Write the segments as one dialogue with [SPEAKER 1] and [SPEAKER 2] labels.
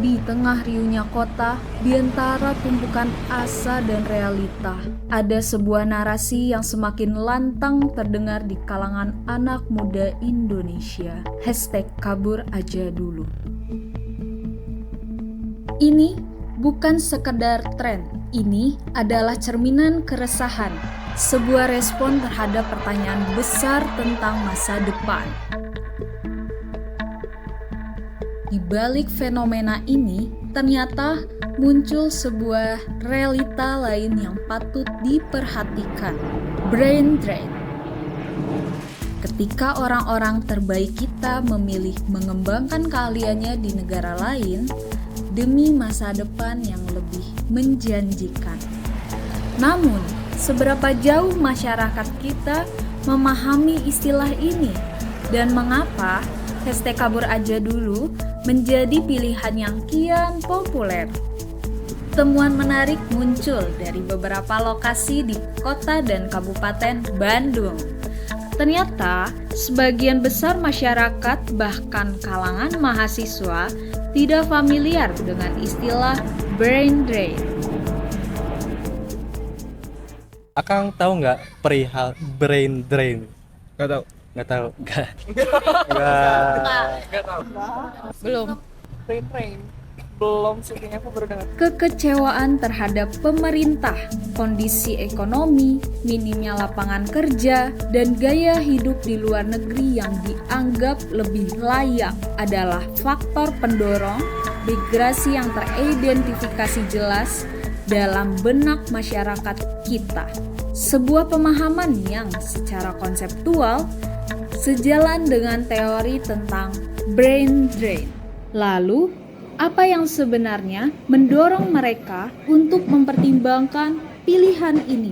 [SPEAKER 1] Di tengah riuhnya kota, di antara tumpukan asa dan realita, ada sebuah narasi yang semakin lantang terdengar di kalangan anak muda Indonesia. #kabur aja dulu. Ini bukan sekedar tren, ini adalah cerminan keresahan, sebuah respon terhadap pertanyaan besar tentang masa depan. Di balik fenomena ini, ternyata muncul sebuah realita lain yang patut diperhatikan, brain drain. Ketika orang-orang terbaik kita memilih mengembangkan keahliannya di negara lain demi masa depan yang lebih menjanjikan. Namun, seberapa jauh masyarakat kita memahami istilah ini dan mengapa #kabur aja dulu menjadi pilihan yang kian populer? Temuan menarik muncul dari beberapa lokasi di kota dan kabupaten Bandung. Ternyata, sebagian besar masyarakat bahkan kalangan mahasiswa tidak familiar dengan istilah brain drain.
[SPEAKER 2] Akang tahu nggak perihal brain drain?
[SPEAKER 3] Gak tau.
[SPEAKER 2] Nggak tahu.
[SPEAKER 3] Gak tau.
[SPEAKER 4] Belum. Train. Belum sih, kayaknya aku baru dengar.
[SPEAKER 1] Kekecewaan terhadap pemerintah, kondisi ekonomi, minimnya lapangan kerja, dan gaya hidup di luar negeri yang dianggap lebih layak adalah faktor pendorong migrasi yang teridentifikasi jelas dalam benak masyarakat kita. Sebuah pemahaman yang secara konseptual sejalan dengan teori tentang brain drain. Lalu, apa yang sebenarnya mendorong mereka untuk mempertimbangkan pilihan ini?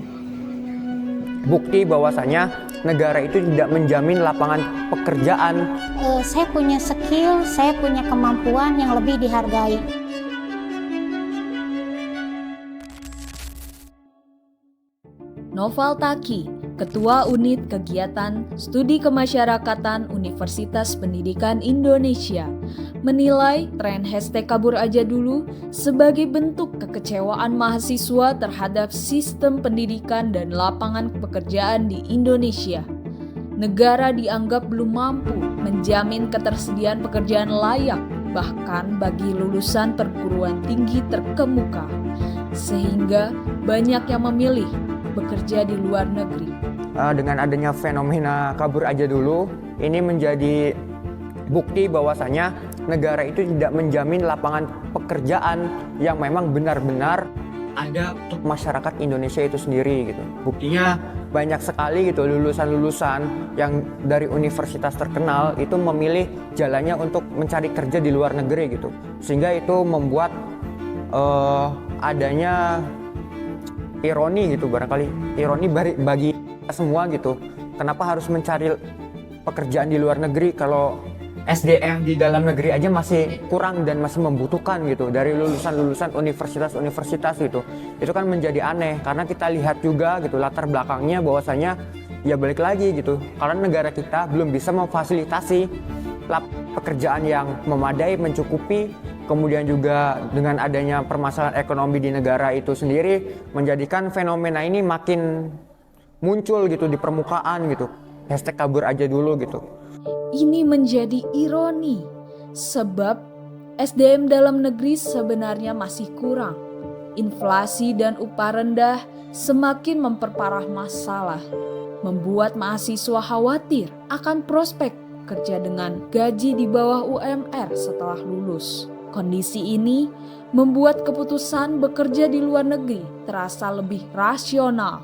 [SPEAKER 5] Bukti bahwasanya negara itu tidak menjamin lapangan pekerjaan.
[SPEAKER 6] Saya punya skill, saya punya kemampuan yang lebih dihargai.
[SPEAKER 1] Noval Taki, Ketua Unit Kegiatan Studi Kemasyarakatan Universitas Pendidikan Indonesia, menilai tren #kabur aja dulu sebagai bentuk kekecewaan mahasiswa terhadap sistem pendidikan dan lapangan pekerjaan di Indonesia. Negara dianggap belum mampu menjamin ketersediaan pekerjaan layak bahkan bagi lulusan perguruan tinggi terkemuka, sehingga banyak yang memilih bekerja di luar negeri.
[SPEAKER 5] Dengan adanya fenomena kabur aja dulu, ini menjadi bukti bahwasanya negara itu tidak menjamin lapangan pekerjaan yang memang benar-benar ada untuk masyarakat Indonesia itu sendiri gitu. Buktinya banyak sekali gitu lulusan-lulusan yang dari universitas terkenal itu memilih jalannya untuk mencari kerja di luar negeri gitu. Sehingga itu membuat adanya ironi gitu, barangkali ironi bagi kita semua gitu. Kenapa harus mencari pekerjaan di luar negeri kalau SDM di dalam negeri aja masih kurang dan masih membutuhkan gitu dari lulusan-lulusan universitas-universitas gitu. Itu kan menjadi aneh karena kita lihat juga gitu latar belakangnya bahwasanya ya balik lagi gitu. Karena negara kita belum bisa memfasilitasi pekerjaan yang memadai, mencukupi. Kemudian juga dengan adanya permasalahan ekonomi di negara itu sendiri menjadikan fenomena ini makin muncul gitu di permukaan gitu. #kabur aja dulu gitu.
[SPEAKER 1] Ini menjadi ironi, sebab SDM dalam negeri sebenarnya masih kurang. Inflasi dan upah rendah semakin memperparah masalah, membuat mahasiswa khawatir akan prospek kerja dengan gaji di bawah UMR setelah lulus. Kondisi ini membuat keputusan bekerja di luar negeri terasa lebih rasional.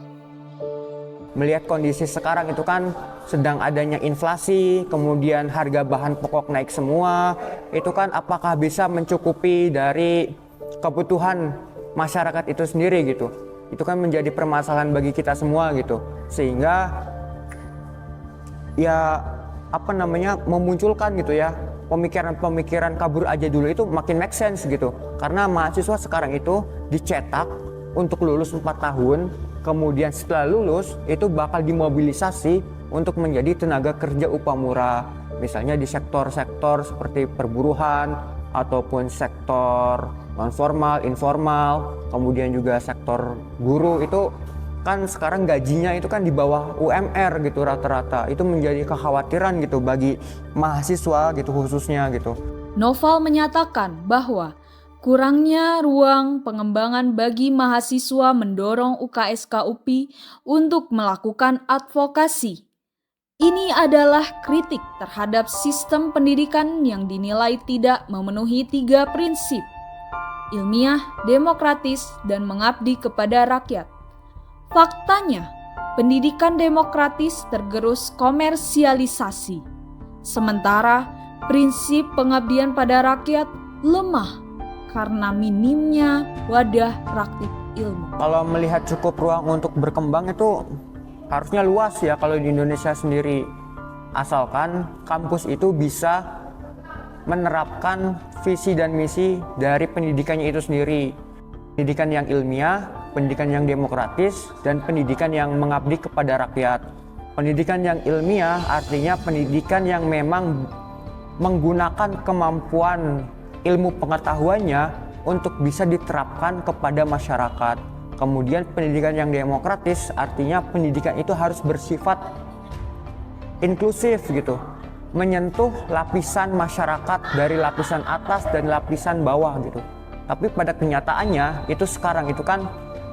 [SPEAKER 5] Melihat kondisi sekarang itu kan sedang adanya inflasi, kemudian harga bahan pokok naik semua, itu kan apakah bisa mencukupi dari kebutuhan masyarakat itu sendiri gitu. Itu kan menjadi permasalahan bagi kita semua gitu. Sehingga ya memunculkan gitu ya pemikiran-pemikiran kabur aja dulu itu makin make sense gitu. Karena mahasiswa sekarang itu dicetak untuk lulus 4 tahun, kemudian setelah lulus itu bakal dimobilisasi untuk menjadi tenaga kerja upah murah. Misalnya di sektor-sektor seperti perburuan ataupun sektor non formal, informal, kemudian juga sektor guru itu kan sekarang gajinya itu kan di bawah UMR gitu rata-rata. Itu menjadi kekhawatiran gitu bagi mahasiswa gitu khususnya gitu.
[SPEAKER 1] Noval menyatakan bahwa kurangnya ruang pengembangan bagi mahasiswa mendorong UKSK UPI untuk melakukan advokasi. Ini adalah kritik terhadap sistem pendidikan yang dinilai tidak memenuhi 3 prinsip: ilmiah, demokratis, dan mengabdi kepada rakyat. Faktanya, pendidikan demokratis tergerus komersialisasi, sementara prinsip pengabdian pada rakyat lemah karena minimnya wadah praktik ilmu.
[SPEAKER 5] Kalau melihat cukup ruang untuk berkembang itu harusnya luas ya kalau di Indonesia sendiri. Asalkan kampus itu bisa menerapkan visi dan misi dari pendidikannya itu sendiri. Pendidikan yang ilmiah, pendidikan yang demokratis, dan pendidikan yang mengabdi kepada rakyat. Pendidikan yang ilmiah artinya pendidikan yang memang menggunakan kemampuan ilmu pengetahuannya untuk bisa diterapkan kepada masyarakat. Kemudian pendidikan yang demokratis artinya pendidikan itu harus bersifat inklusif gitu, menyentuh lapisan masyarakat dari lapisan atas dan lapisan bawah gitu. Tapi pada kenyataannya itu sekarang itu kan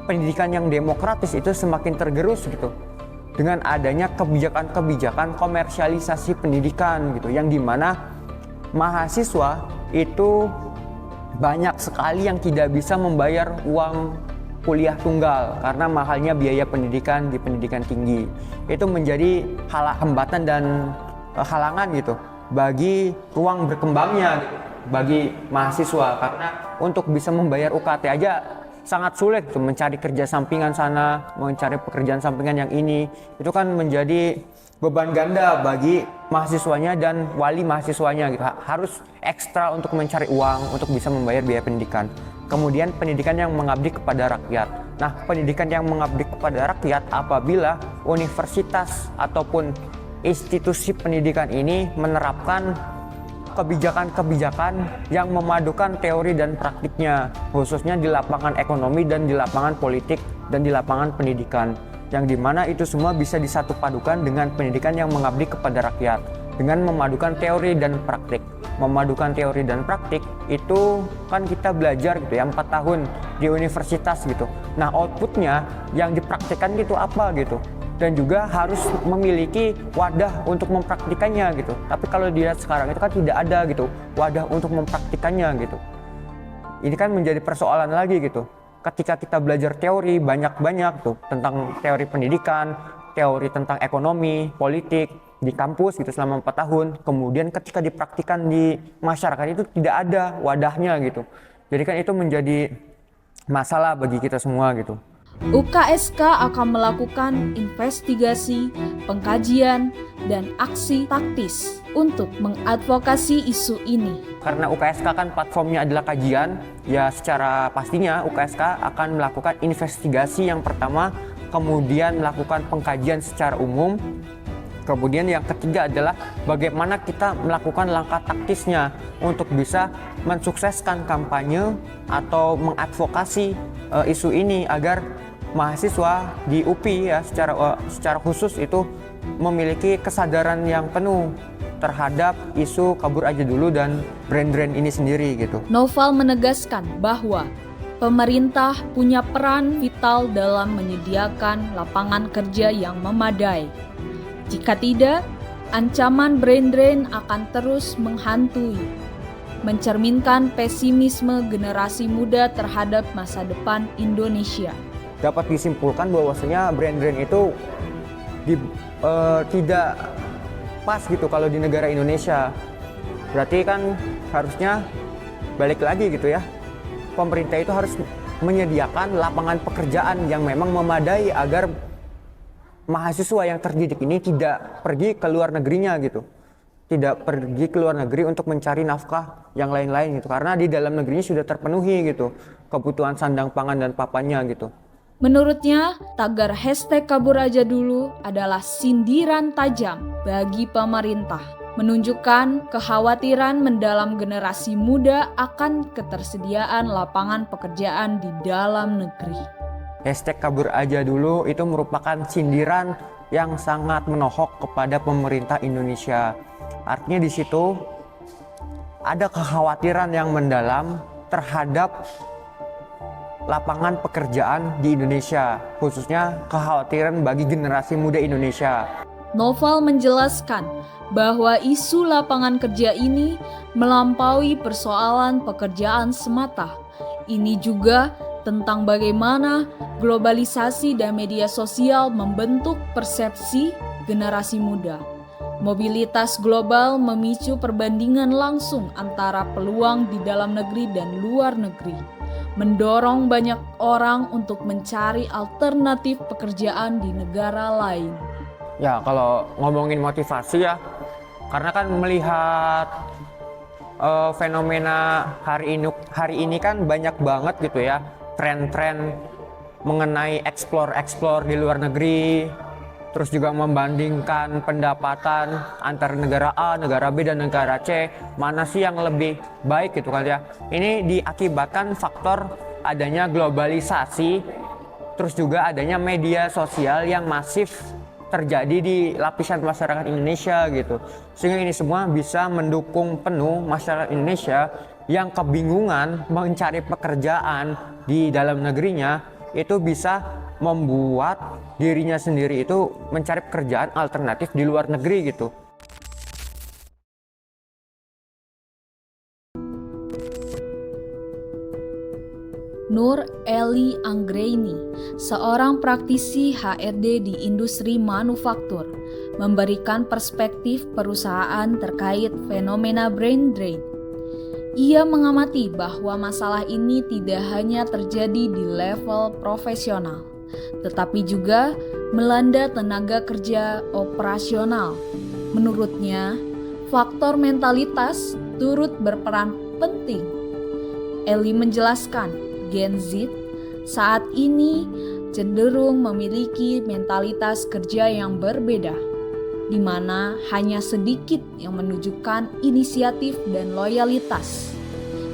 [SPEAKER 5] pendidikan yang demokratis itu semakin tergerus gitu dengan adanya kebijakan-kebijakan komersialisasi pendidikan gitu, yang dimana mahasiswa itu banyak sekali yang tidak bisa membayar uang kuliah tunggal karena mahalnya biaya pendidikan di pendidikan tinggi. Itu menjadi hambatan dan halangan gitu bagi ruang berkembangnya gitu, bagi mahasiswa, karena untuk bisa membayar UKT aja sangat sulit tuh, mencari kerja sampingan sana, mencari pekerjaan sampingan yang ini, itu kan menjadi beban ganda bagi mahasiswanya dan wali mahasiswanya gitu. Harus ekstra untuk mencari uang untuk bisa membayar biaya pendidikan. Kemudian pendidikan yang mengabdi kepada rakyat. Nah, pendidikan yang mengabdi kepada rakyat apabila universitas ataupun institusi pendidikan ini menerapkan kebijakan-kebijakan yang memadukan teori dan praktiknya, khususnya di lapangan ekonomi dan di lapangan politik dan di lapangan pendidikan, yang dimana itu semua bisa disatu padukan dengan pendidikan yang mengabdi kepada rakyat dengan memadukan teori dan praktik. Memadukan teori dan praktik itu kan kita belajar gitu ya 4 tahun di universitas gitu. Nah, outputnya yang dipraktikkan gitu apa gitu, dan juga harus memiliki wadah untuk mempraktikannya gitu. Tapi kalau dilihat sekarang itu kan tidak ada gitu wadah untuk mempraktikannya gitu. Ini kan menjadi persoalan lagi gitu. Ketika kita belajar teori banyak-banyak tuh tentang teori pendidikan, teori tentang ekonomi, politik di kampus gitu selama 4 tahun, kemudian ketika dipraktikkan di masyarakat itu tidak ada wadahnya gitu. Jadi kan itu menjadi masalah bagi kita semua gitu.
[SPEAKER 1] UKSK akan melakukan investigasi, pengkajian, dan aksi taktis untuk mengadvokasi isu ini.
[SPEAKER 5] Karena UKSK kan platformnya adalah kajian, ya secara pastinya UKSK akan melakukan investigasi yang pertama, kemudian melakukan pengkajian secara umum, kemudian yang ketiga adalah bagaimana kita melakukan langkah taktisnya untuk bisa mensukseskan kampanye atau mengadvokasi isu ini agar mahasiswa di UPI ya secara khusus itu memiliki kesadaran yang penuh terhadap isu kabur aja dulu dan brand-brand ini sendiri gitu.
[SPEAKER 1] Noval menegaskan bahwa pemerintah punya peran vital dalam menyediakan lapangan kerja yang memadai. Jika tidak, ancaman brain drain akan terus menghantui, mencerminkan pesimisme generasi muda terhadap masa depan Indonesia.
[SPEAKER 5] Dapat disimpulkan bahwasanya brain drain itu tidak pas gitu kalau di negara Indonesia. Berarti kan harusnya balik lagi gitu ya. Pemerintah itu harus menyediakan lapangan pekerjaan yang memang memadai agar mahasiswa yang terdidik ini tidak pergi ke luar negerinya gitu. Tidak pergi ke luar negeri untuk mencari nafkah yang lain-lain gitu. Karena di dalam negerinya sudah terpenuhi gitu kebutuhan sandang pangan dan papannya gitu.
[SPEAKER 1] Menurutnya, tagar hashtag kabur aja dulu adalah sindiran tajam bagi pemerintah. menunjukkan kekhawatiran mendalam generasi muda akan ketersediaan lapangan pekerjaan di dalam negeri.
[SPEAKER 5] Hashtag kabur aja dulu itu merupakan sindiran yang sangat menohok kepada pemerintah Indonesia. Artinya di situ ada kekhawatiran yang mendalam terhadap lapangan pekerjaan di Indonesia, khususnya kekhawatiran bagi generasi muda Indonesia.
[SPEAKER 1] Noval menjelaskan bahwa isu lapangan kerja ini melampaui persoalan pekerjaan semata. Ini juga tentang bagaimana globalisasi dan media sosial membentuk persepsi generasi muda. Mobilitas global memicu perbandingan langsung antara peluang di dalam negeri dan luar negeri, mendorong banyak orang untuk mencari alternatif pekerjaan di negara lain.
[SPEAKER 5] Ya, kalau ngomongin motivasi ya, karena kan melihat fenomena hari ini kan banyak banget gitu ya, tren-tren mengenai explore di luar negeri, terus juga membandingkan pendapatan antara negara A, negara B, dan negara C, mana sih yang lebih baik gitu kan ya. Ini diakibatkan faktor adanya globalisasi, terus juga adanya media sosial yang masif terjadi di lapisan masyarakat Indonesia gitu. Sehingga ini semua bisa mendukung penuh masyarakat Indonesia yang kebingungan mencari pekerjaan di dalam negerinya, itu bisa membuat dirinya sendiri itu mencari pekerjaan alternatif di luar negeri gitu.
[SPEAKER 1] Nur Eli Anggraini, seorang praktisi HRD di industri manufaktur, memberikan perspektif perusahaan terkait fenomena brain drain. Ia mengamati bahwa masalah ini tidak hanya terjadi di level profesional, tetapi juga melanda tenaga kerja operasional. Menurutnya, faktor mentalitas turut berperan penting. Eli menjelaskan, Gen Z saat ini cenderung memiliki mentalitas kerja yang berbeda, di mana hanya sedikit yang menunjukkan inisiatif dan loyalitas.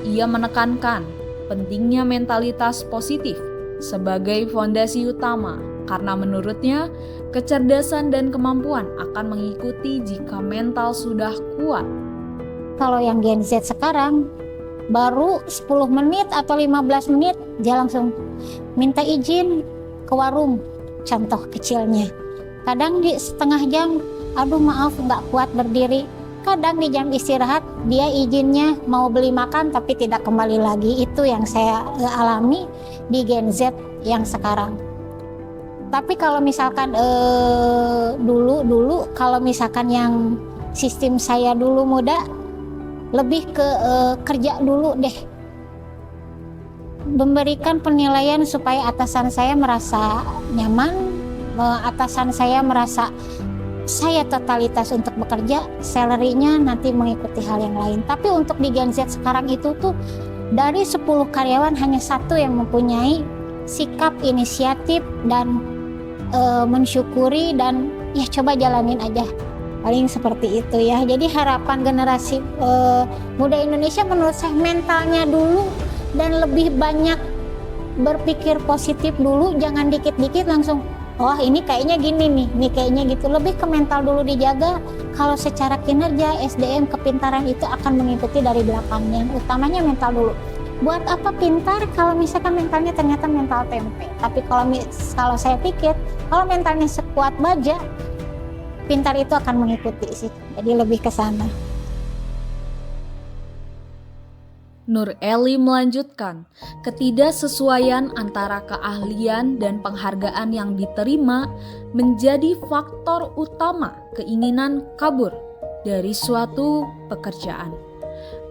[SPEAKER 1] Ia menekankan pentingnya mentalitas positif sebagai fondasi utama, karena menurutnya kecerdasan dan kemampuan akan mengikuti jika mental sudah kuat.
[SPEAKER 6] Kalau yang Gen Z sekarang baru 10 menit atau 15 menit dia langsung minta izin ke warung, contoh kecilnya. Kadang di setengah jam, aduh maaf nggak kuat berdiri. Kadang di jam istirahat dia izinnya mau beli makan tapi tidak kembali lagi. Itu yang saya alami di Gen Z yang sekarang. Tapi kalau misalkan dulu kalau misalkan yang sistem saya dulu muda, lebih ke kerja dulu deh, memberikan penilaian supaya atasan saya merasa nyaman, atasan saya merasa saya totalitas untuk bekerja, salary-nya nanti mengikuti hal yang lain. Tapi untuk di Gen Z sekarang itu tuh dari 10 karyawan hanya 1 yang mempunyai sikap inisiatif dan mensyukuri dan ya coba jalanin aja. Paling seperti itu ya. Jadi harapan generasi muda Indonesia menurut saya mentalnya dulu dan lebih banyak berpikir positif dulu, jangan dikit-dikit langsung oh ini kayaknya gini nih, ini kayaknya gitu. Lebih ke mental dulu dijaga. Kalau secara kinerja SDM kepintaran itu akan mengikuti dari belakangnya. Utamanya mental dulu. Buat apa pintar kalau misalkan mentalnya ternyata mental tempe. Tapi kalau saya pikir kalau mentalnya sekuat baja, pintar itu akan mengikuti sih. Jadi lebih ke sana.
[SPEAKER 1] Nur Eli melanjutkan, ketidaksesuaian antara keahlian dan penghargaan yang diterima menjadi faktor utama keinginan kabur dari suatu pekerjaan.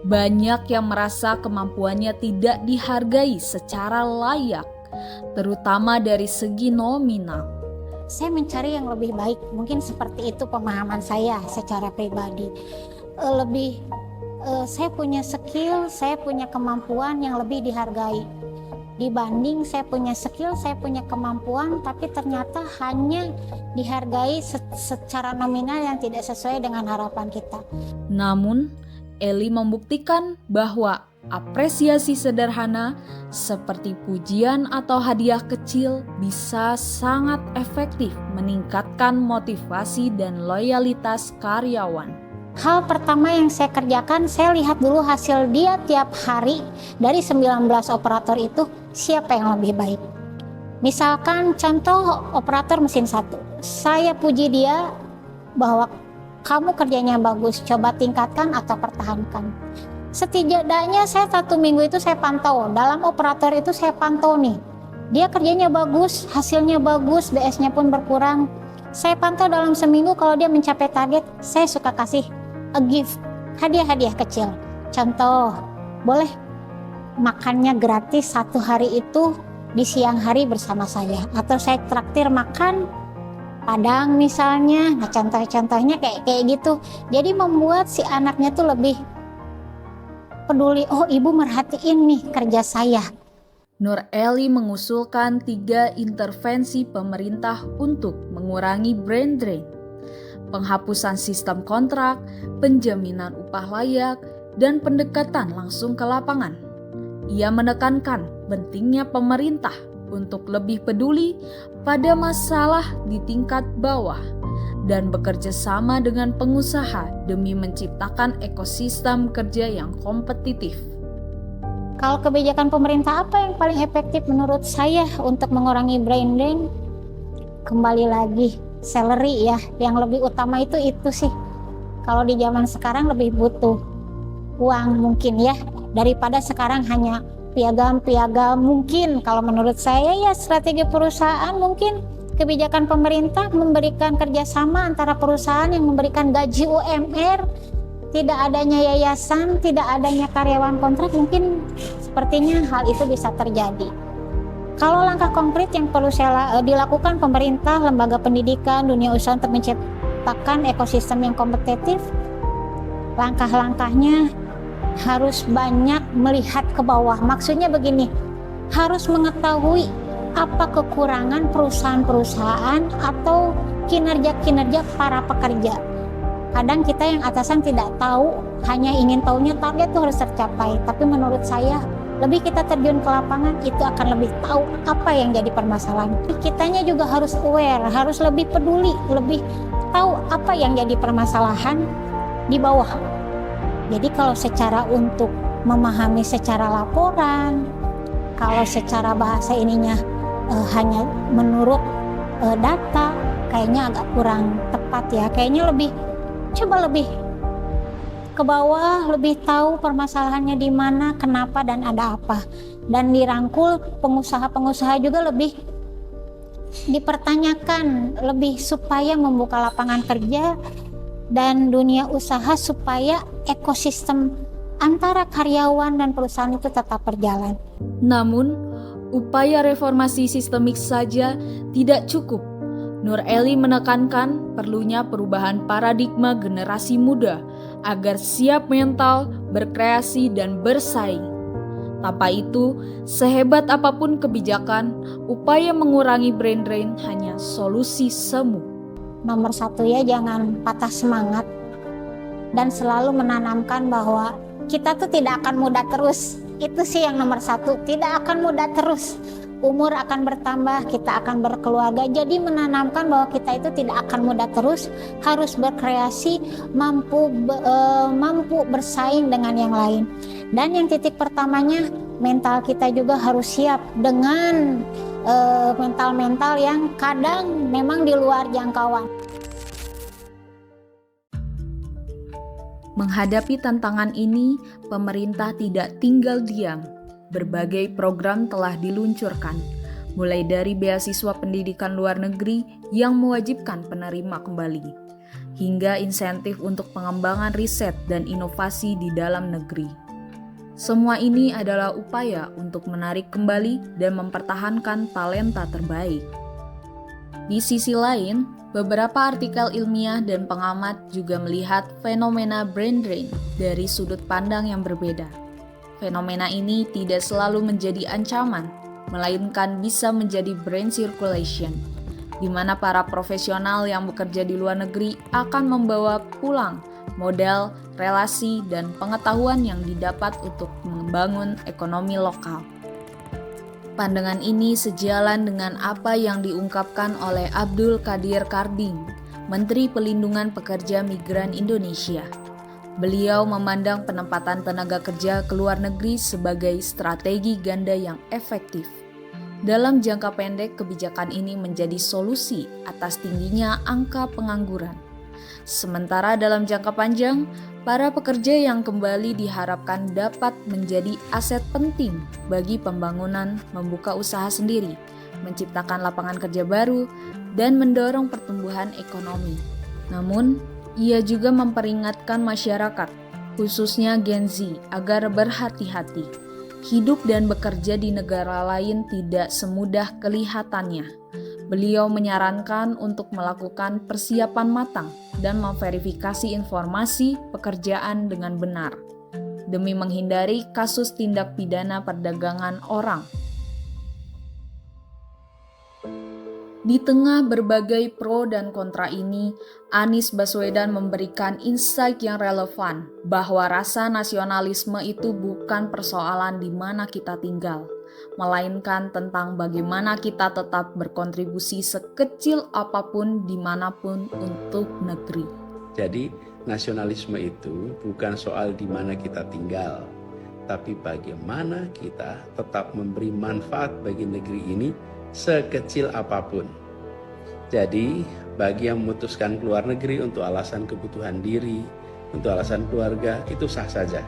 [SPEAKER 1] Banyak yang merasa kemampuannya tidak dihargai secara layak, terutama dari segi nominal.
[SPEAKER 6] Saya mencari yang lebih baik, mungkin seperti itu pemahaman saya secara pribadi. Saya punya skill, saya punya kemampuan yang lebih dihargai. dibanding saya punya skill, saya punya kemampuan, tapi ternyata hanya dihargai secara nominal yang tidak sesuai dengan harapan kita.
[SPEAKER 1] Namun, Eli membuktikan bahwa apresiasi sederhana seperti pujian atau hadiah kecil bisa sangat efektif meningkatkan motivasi dan loyalitas karyawan.
[SPEAKER 6] Hal pertama yang saya kerjakan, saya lihat dulu hasil dia tiap hari dari 19 operator itu siapa yang lebih baik. Misalkan contoh operator mesin 1, saya puji dia bahwa kamu kerjanya bagus, coba tingkatkan atau pertahankan. Setidaknya saya 1 minggu itu saya pantau, dalam operator itu saya pantau nih, dia kerjanya bagus, hasilnya bagus, DS-nya pun berkurang. Saya pantau dalam seminggu kalau dia mencapai target, saya suka kasih a gift, hadiah-hadiah kecil. Contoh, boleh makannya gratis 1 hari itu di siang hari bersama saya, atau saya traktir makan Padang misalnya. Nah, contoh-contohnya kayak gitu. Jadi membuat si anaknya tuh lebih peduli, oh ibu merhatiin nih kerja saya.
[SPEAKER 1] Nur Eli mengusulkan 3 intervensi pemerintah untuk mengurangi brain drain: penghapusan sistem kontrak, penjaminan upah layak, dan pendekatan langsung ke lapangan. Ia menekankan pentingnya pemerintah untuk lebih peduli pada masalah di tingkat bawah dan bekerja sama dengan pengusaha demi menciptakan ekosistem kerja yang kompetitif.
[SPEAKER 6] Kalau kebijakan pemerintah apa yang paling efektif menurut saya untuk mengurangi brain drain? Kembali lagi, salary ya, yang lebih utama itu sih. Kalau di zaman sekarang lebih butuh uang mungkin ya, daripada sekarang hanya piagam-piagam. Mungkin kalau menurut saya ya strategi perusahaan, mungkin kebijakan pemerintah memberikan kerjasama antara perusahaan yang memberikan gaji UMR, tidak adanya yayasan, tidak adanya karyawan kontrak, mungkin sepertinya hal itu bisa terjadi. Kalau langkah konkret yang perlu dilakukan pemerintah, lembaga pendidikan, dunia usaha untuk menciptakan ekosistem yang kompetitif, langkah-langkahnya harus banyak melihat ke bawah. Maksudnya begini, harus mengetahui apa kekurangan perusahaan-perusahaan atau kinerja-kinerja para pekerja. Kadang kita yang atasan tidak tahu, hanya ingin tahunya target itu harus tercapai. Tapi menurut saya, lebih kita terjun ke lapangan, itu akan lebih tahu apa yang jadi permasalahan. Kitanya juga harus aware, harus lebih peduli, lebih tahu apa yang jadi permasalahan di bawah. Jadi kalau secara untuk memahami secara laporan, kalau secara bahasa ininya hanya menurut data, kayaknya agak kurang tepat ya. Kayaknya coba lebih ke bawah, lebih tahu permasalahannya di mana, kenapa dan ada apa. Dan dirangkul pengusaha-pengusaha juga lebih dipertanyakan, lebih supaya membuka lapangan kerja dan dunia usaha supaya ekosistem antara karyawan dan perusahaan itu tetap berjalan.
[SPEAKER 1] Namun, upaya reformasi sistemik saja tidak cukup. Nur Eli menekankan perlunya perubahan paradigma generasi muda agar siap mental, berkreasi, dan bersaing. Tanpa itu, sehebat apapun kebijakan, upaya mengurangi brain drain hanya solusi semu.
[SPEAKER 6] Nomor 1 ya, jangan patah semangat dan selalu menanamkan bahwa kita tuh tidak akan muda terus. Itu sih yang nomor 1, tidak akan muda terus. Umur akan bertambah, kita akan berkeluarga. Jadi menanamkan bahwa kita itu tidak akan muda terus, harus berkreasi, mampu bersaing dengan yang lain. Dan yang titik pertamanya, mental kita juga harus siap dengan mental-mental yang kadang memang di luar jangkauan.
[SPEAKER 1] Menghadapi tantangan ini, pemerintah tidak tinggal diam. Berbagai program telah diluncurkan, mulai dari beasiswa pendidikan luar negeri yang mewajibkan penerima kembali, hingga insentif untuk pengembangan riset dan inovasi di dalam negeri. Semua ini adalah upaya untuk menarik kembali dan mempertahankan talenta terbaik. Di sisi lain, beberapa artikel ilmiah dan pengamat juga melihat fenomena brain drain dari sudut pandang yang berbeda. Fenomena ini tidak selalu menjadi ancaman, melainkan bisa menjadi brain circulation, di mana para profesional yang bekerja di luar negeri akan membawa pulang modal, relasi, dan pengetahuan yang didapat untuk membangun ekonomi lokal. Pandangan ini sejalan dengan apa yang diungkapkan oleh Abdul Qadir Karding, Menteri Pelindungan Pekerja Migran Indonesia. Beliau memandang penempatan tenaga kerja ke luar negeri sebagai strategi ganda yang efektif. Dalam jangka pendek, kebijakan ini menjadi solusi atas tingginya angka pengangguran. Sementara dalam jangka panjang, para pekerja yang kembali diharapkan dapat menjadi aset penting bagi pembangunan membuka usaha sendiri, menciptakan lapangan kerja baru, dan mendorong pertumbuhan ekonomi. Namun, ia juga memperingatkan masyarakat, khususnya Gen Z, agar berhati-hati. Hidup dan bekerja di negara lain tidak semudah kelihatannya. Beliau menyarankan untuk melakukan persiapan matang dan memverifikasi informasi pekerjaan dengan benar, demi menghindari kasus tindak pidana perdagangan orang. Di tengah berbagai pro dan kontra ini, Anies Baswedan memberikan insight yang relevan bahwa rasa nasionalisme itu bukan persoalan di mana kita tinggal, melainkan tentang bagaimana kita tetap berkontribusi sekecil apapun dimanapun untuk negeri.
[SPEAKER 3] Jadi nasionalisme itu bukan soal di mana kita tinggal, tapi bagaimana kita tetap memberi manfaat bagi negeri ini sekecil apapun. Jadi bagi yang memutuskan keluar negeri untuk alasan kebutuhan diri, untuk alasan keluarga, itu sah saja.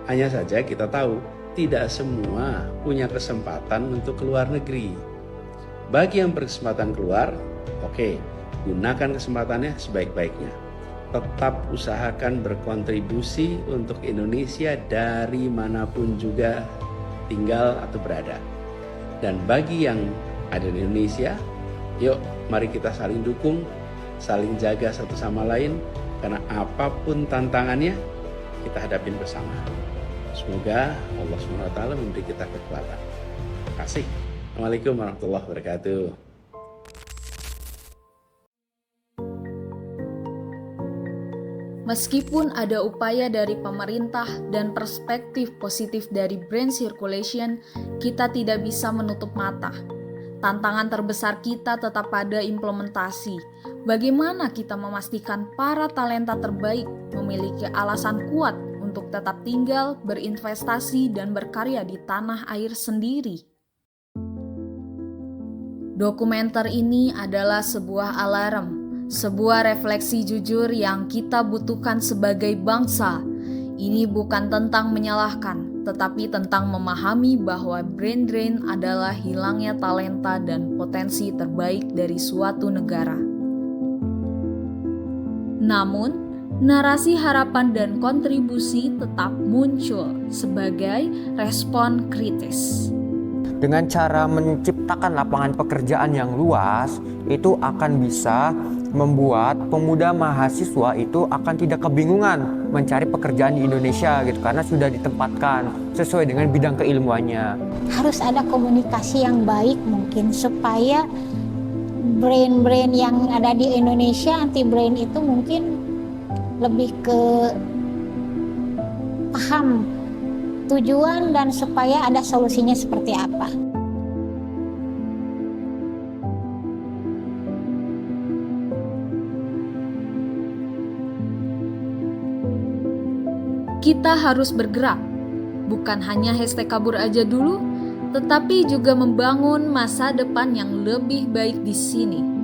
[SPEAKER 3] Hanya saja kita tahu tidak semua punya kesempatan untuk keluar negeri. Bagi yang berkesempatan keluar, oke, gunakan kesempatannya sebaik-baiknya. Tetap usahakan berkontribusi untuk Indonesia dari manapun juga tinggal atau berada. Dan bagi yang ada di Indonesia, yuk mari kita saling dukung, saling jaga satu sama lain, karena apapun tantangannya kita hadapin bersama. Semoga Allah SWT memberi kita kekuatan. Terima kasih. Assalamualaikum warahmatullahi wabarakatuh.
[SPEAKER 1] Meskipun ada upaya dari pemerintah dan perspektif positif dari brain circulation, kita tidak bisa menutup mata. Tantangan terbesar kita tetap pada implementasi. Bagaimana kita memastikan para talenta terbaik memiliki alasan kuat untuk tetap tinggal, berinvestasi, dan berkarya di tanah air sendiri? Dokumenter ini adalah sebuah alarm, sebuah refleksi jujur yang kita butuhkan sebagai bangsa. Ini bukan tentang menyalahkan, tetapi tentang memahami bahwa brain drain adalah hilangnya talenta dan potensi terbaik dari suatu negara. Namun, narasi harapan dan kontribusi tetap muncul sebagai respon kritis.
[SPEAKER 5] Dengan cara menciptakan lapangan pekerjaan yang luas, itu akan bisa membuat pemuda mahasiswa itu akan tidak kebingungan mencari pekerjaan di Indonesia gitu, karena sudah ditempatkan sesuai dengan bidang keilmuannya.
[SPEAKER 6] Harus ada komunikasi yang baik mungkin supaya brain-brain yang ada di Indonesia, anti brain itu mungkin lebih ke paham tujuan dan supaya ada solusinya seperti apa.
[SPEAKER 1] Kita harus bergerak, bukan hanya hashtag kabur aja dulu, tetapi juga membangun masa depan yang lebih baik di sini.